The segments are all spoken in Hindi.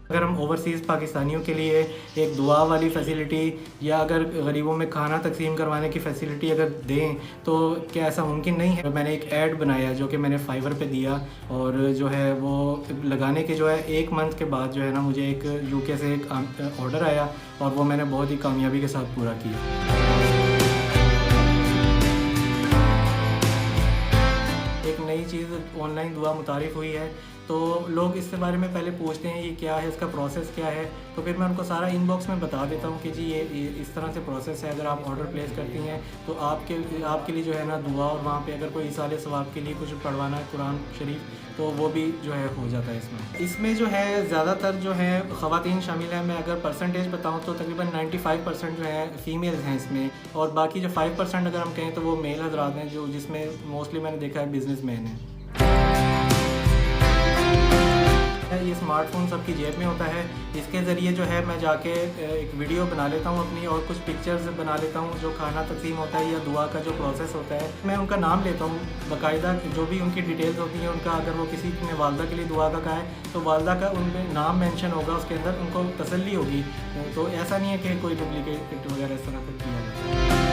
अगर हम ओवरसीज़ पाकिस्तानियों के लिए एक दुआ वाली फ़ैसिलिटी या अगर गरीबों में खाना तकसीम करवाने की फ़ैसिलिटी अगर दें तो क्या ऐसा मुमकिन नहीं है। मैंने एक ऐड बनाया जो कि मैंने फाइवर पे दिया और जो है वो लगाने के जो है 1 मंथ के बाद जो है ना मुझे एक यूके से एक ऑर्डर आया और वो मैंने बहुत ही कामयाबी के साथ पूरा किया। एक नई चीज़ ऑनलाइन दुआ मुतारिफ़ हुई है तो लोग इसके बारे में पहले पूछते हैं ये क्या है, इसका प्रोसेस क्या है, तो फिर मैं उनको सारा इनबॉक्स में बता देता हूँ कि जी ये इस तरह से प्रोसेस है। अगर आप ऑर्डर प्लेस करती हैं तो आपके लिए जो है ना दुआ, और वहाँ पे अगर कोई इसाले सवाब के लिए कुछ पढ़वाना है कुरान शरीफ तो वो भी जो है हो जाता है। इसमें जो है ज़्यादातर जो है ख़वातीन शामिल हैं। मैं अगर परसेंटेज बताऊँ तो तकरीबन 95% जो है फ़ीमेल्स हैं इसमें, और बाकी जो 5% अगर हम कहें तो वो मेल हज़रात हैं, जो जिसमें मोस्टली मैंने देखा है बिजनेसमैन हैं। ये स्मार्टफोन सबकी जेब में होता है। इसके ज़रिए जो है मैं जाके एक वीडियो बना लेता हूँ अपनी, और कुछ पिक्चर्स बना लेता हूँ जो खाना तकसीम होता है या दुआ का जो प्रोसेस होता है। मैं उनका नाम लेता हूँ बाकायदा, जो भी उनकी डिटेल्स होती हैं उनका। अगर वो किसी ने वालदा के लिए दुआ का कहा है तो वालदा का उनमें नाम मेंशन होगा उसके अंदर, उनको तसल्ली होगी। तो ऐसा नहीं है कि कोई डुप्लीकेट वगैरह इस तरह से किया जाए।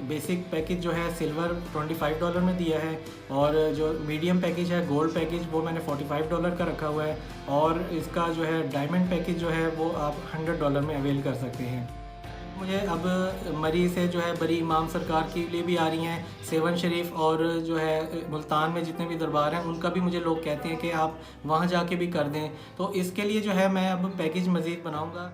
बेसिक पैकेज जो है सिल्वर $25 में दिया है, और जो मीडियम पैकेज है गोल्ड पैकेज वो मैंने $45 का रखा हुआ है, और इसका जो है डायमंड पैकेज जो है वो आप $100 में अवेल कर सकते हैं। मुझे अब मरी से जो है बरी इमाम सरकार के लिए भी आ रही हैं, सेवन शरीफ और जो है मुल्तान में जितने भी दरबार हैं उनका भी मुझे लोग कहते हैं कि आप वहाँ जाके भी कर दें। तो इसके लिए जो है मैं अब पैकेज मज़ीद बनाऊँगा।